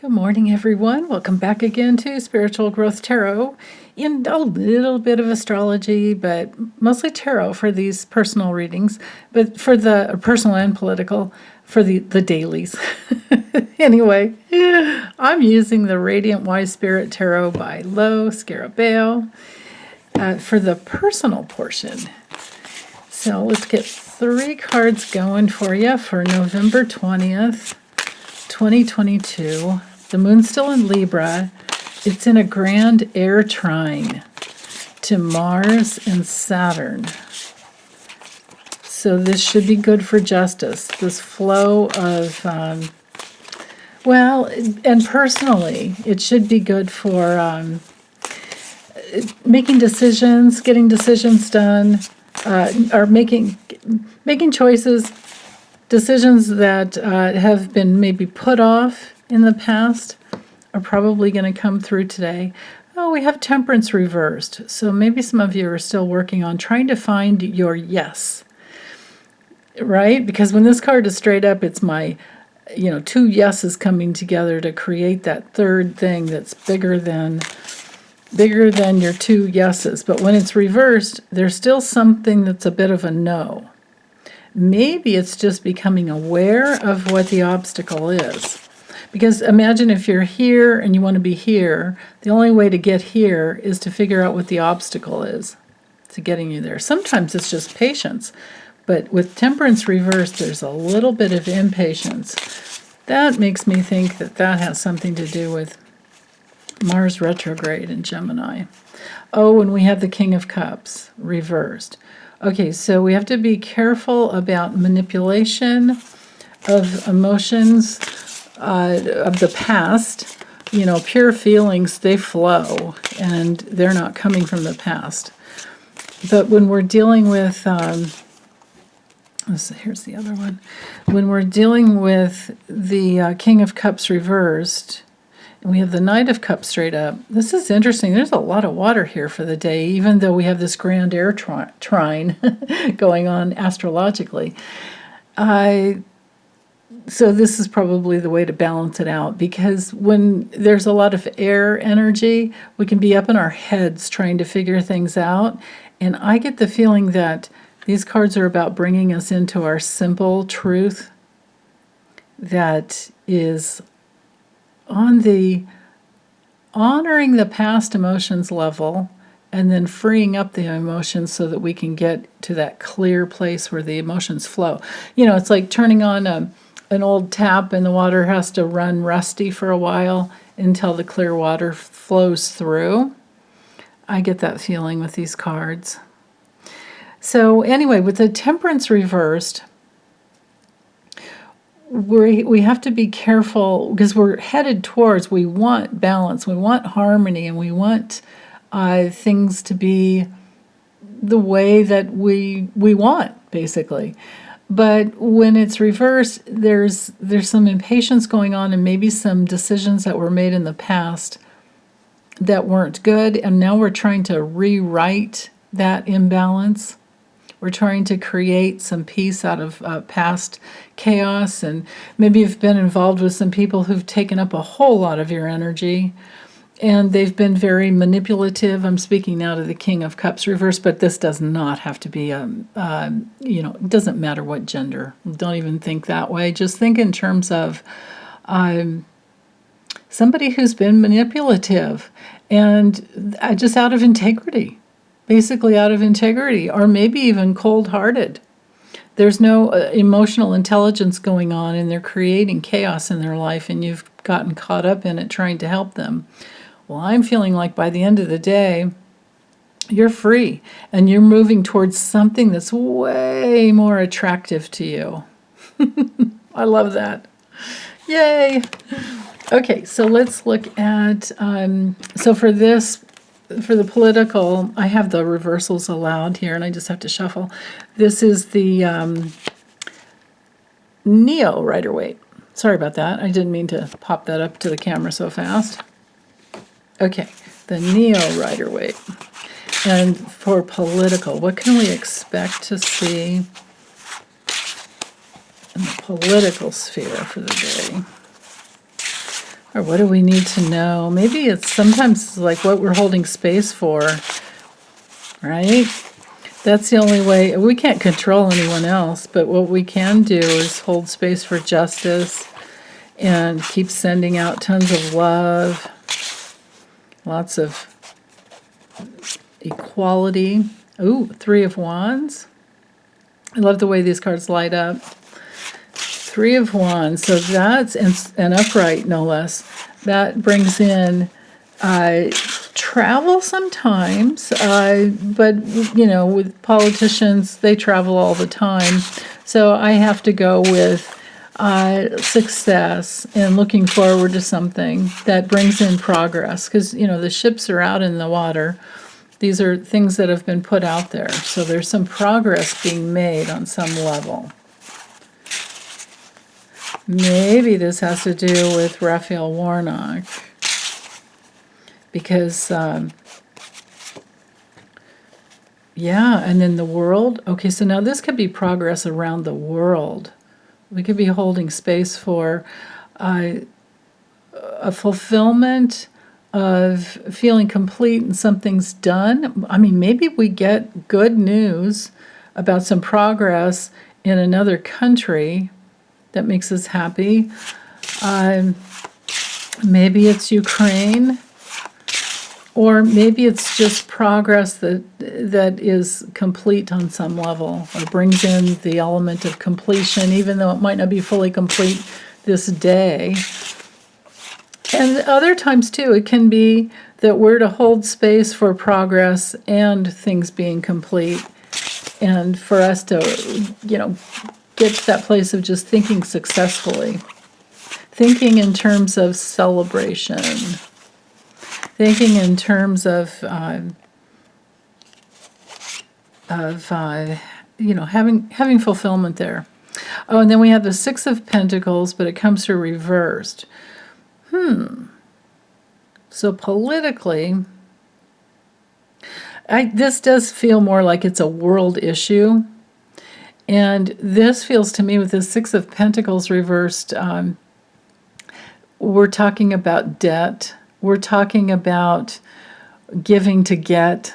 Good morning, everyone. Welcome back again to Spiritual Growth Tarot, and a little bit of astrology, but mostly tarot for these personal readings, but for the personal and political, for the dailies. Anyway, I'm using the Radiant Wise Spirit Tarot by Lo Scarabeo for the personal portion. So let's get 3 cards going for you for November 20th, 2022. The moon's still in Libra. It's in a grand air trine to Mars and Saturn. So this should be good for justice. This flow of, and personally, it should be good for making decisions, getting decisions done, or making choices, decisions that have been maybe put off in the past are probably going to come through today. Oh, we have Temperance reversed. So maybe some of you are still working on trying to find your yes, right? Because when this card is straight up, it's my, 2 yeses coming together to create that third thing that's bigger than your 2 yeses. But when it's reversed, there's still something that's a bit of a no. Maybe it's just becoming aware of what the obstacle is. Because imagine if you're here and you want to be here, the only way to get here is to figure out what the obstacle is to getting you there. Sometimes it's just patience, but with Temperance reversed, there's a little bit of impatience. That makes me think that has something to do with Mars retrograde in Gemini. Oh, and we have the King of Cups reversed. Okay, so we have to be careful about manipulation of emotions of the past. Pure feelings, they flow, and they're not coming from the past. But when we're dealing with, here's the other one. When we're dealing with the King of Cups reversed, and we have the Knight of Cups straight up. This is interesting. There's a lot of water here for the day, even though we have this grand air trine going on astrologically. So this is probably the way to balance it out, because when there's a lot of air energy, we can be up in our heads trying to figure things out. And I get the feeling that these cards are about bringing us into our simple truth that is on the honoring the past emotions level and then freeing up the emotions so that we can get to that clear place where the emotions flow. It's like turning on an old tap and the water has to run rusty for a while until the clear water flows through. I get that feeling with these cards. So anyway, with the Temperance reversed, we have to be careful because we're headed towards, we want balance, we want harmony, and we want things to be the way that we want, basically. But when it's reversed, there's some impatience going on, and maybe some decisions that were made in the past that weren't good, and now we're trying to rewrite that imbalance. We're trying to create some peace out of past chaos, and maybe you've been involved with some people who've taken up a whole lot of your energy, and they've been very manipulative. I'm speaking now to the King of Cups reversed, but this does not have to be, it doesn't matter what gender. Don't even think that way. Just think in terms of somebody who's been manipulative and just out of integrity. Basically out of integrity, or maybe even cold-hearted. There's no emotional intelligence going on, and they're creating chaos in their life, and you've gotten caught up in it trying to help them. Well, I'm feeling like by the end of the day, you're free, and you're moving towards something that's way more attractive to you. I love that. Yay! Okay, so let's look at, so for the political, I have the reversals allowed here, and I just have to shuffle. This is the Neo Rider-Waite. Sorry about that. I didn't mean to pop that up to the camera so fast. Okay, the Neo Rider-Waite. And for political, what can we expect to see in the political sphere for the day? Or what do we need to know? Maybe it's sometimes like what we're holding space for, right? That's the only way. We can't control anyone else, but what we can do is hold space for justice and keep sending out tons of love, lots of equality. Ooh, Three of Wands. I love the way these cards light up. Three of Wands, so that's an upright, no less. That brings in travel sometimes, but, you know, with politicians, they travel all the time. So I have to go with success and looking forward to something that brings in progress. Because, you know, the ships are out in the water. These are things that have been put out there. So there's some progress being made on some level. Maybe this has to do with Raphael Warnock, because, yeah, and then the world. Okay, so now this could be progress around the world. We could be holding space for a fulfillment of feeling complete and something's done. I mean, maybe we get good news about some progress in another country that makes us happy. Maybe it's Ukraine, or maybe it's just progress that is complete on some level, or brings in the element of completion, even though it might not be fully complete this day. And other times too, it can be that we're to hold space for progress and things being complete, and for us to, you know, get to that place of just thinking successfully, thinking in terms of celebration, thinking in terms of you know, having fulfillment there. Oh, and then we have the Six of Pentacles, but it comes through reversed. So politically, this does feel more like it's a world issue. And this feels to me, with the Six of Pentacles reversed, we're talking about debt. We're talking about giving to get.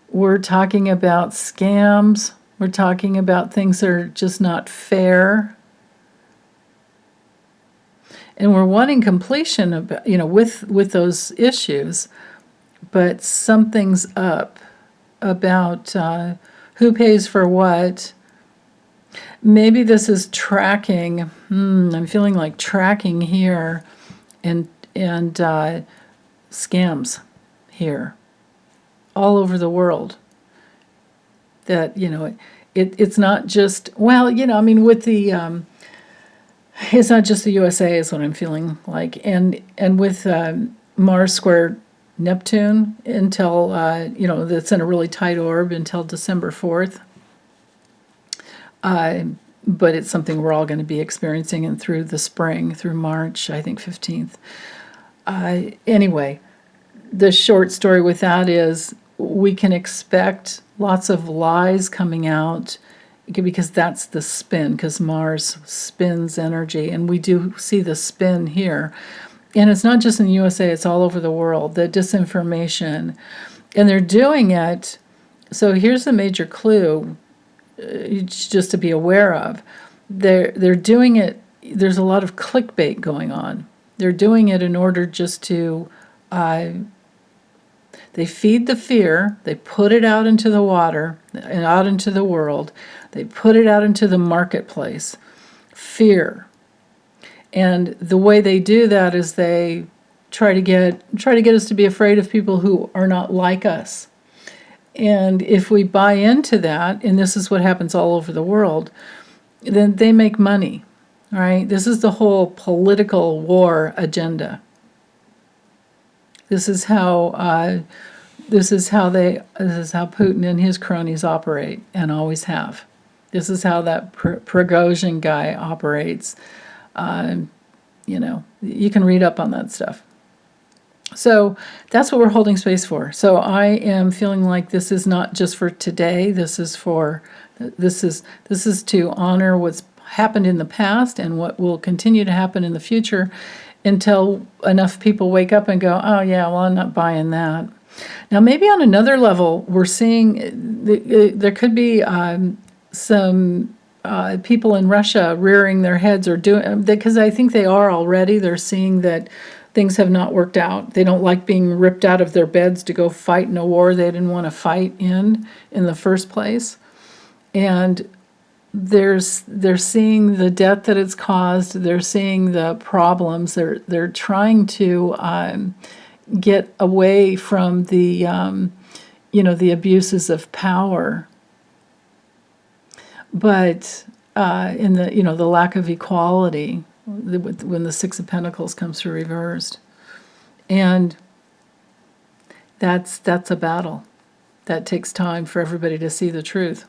We're talking about scams. We're talking about things that are just not fair. And we're wanting completion of, you know, with those issues, but something's up about who pays for what. Maybe this is tracking. I'm feeling like tracking here, and scams here, all over the world. That, you know, it's not just, well, you know, I mean, with the it's not just the USA is what I'm feeling like, and with Mars square Neptune until you know, that's in a really tight orb until December 4th. But it's something we're all going to be experiencing, and through the spring, through March, I think 15th. Anyway, the short story with that is we can expect lots of lies coming out, because that's the spin, because Mars spins energy, and we do see the spin here. And it's not just in the USA, it's all over the world, the disinformation. And they're doing it, so here's the major clue, just to be aware of. They're doing it, there's a lot of clickbait going on. They're doing it in order just to, they feed the fear, they put it out into the water and out into the world, they put it out into the marketplace, fear. And the way they do that is they try to get us to be afraid of people who are not like us. And if we buy into that, and this is what happens all over the world, then they make money, right? This is the whole political war agenda. This is how Putin and his cronies operate, and always have. This is how that Prigozhin guy operates. You know, you can read up on that stuff. So that's what we're holding space for. So I am feeling like this is not just for today. This is to honor what's happened in the past and what will continue to happen in the future, until enough people wake up and go, oh yeah, well, I'm not buying that. Now, maybe on another level, we're seeing there could be some people in Russia rearing their heads or doing, because I think they are already. They're seeing that things have not worked out. They don't like being ripped out of their beds to go fight in a war they didn't want to fight in the first place. And they're seeing the debt that it's caused. They're seeing the problems. They're trying to get away from the the abuses of power, but in the lack of equality when the Six of Pentacles comes through reversed, and that's a battle that takes time for everybody to see the truth,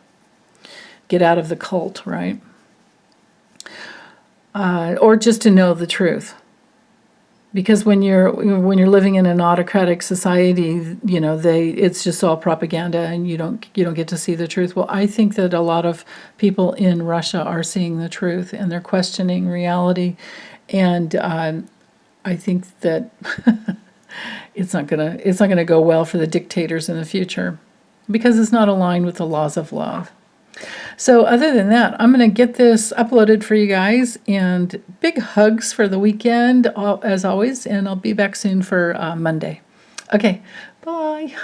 get out of the cult, right? Or just to know the truth. Because when you're living in an autocratic society, it's just all propaganda, and you don't get to see the truth. Well, I think that a lot of people in Russia are seeing the truth, and they're questioning reality, and I think that it's not gonna go well for the dictators in the future, because it's not aligned with the laws of love. So other than that, I'm going to get this uploaded for you guys, and big hugs for the weekend, as always, and I'll be back soon for Monday. Okay, bye.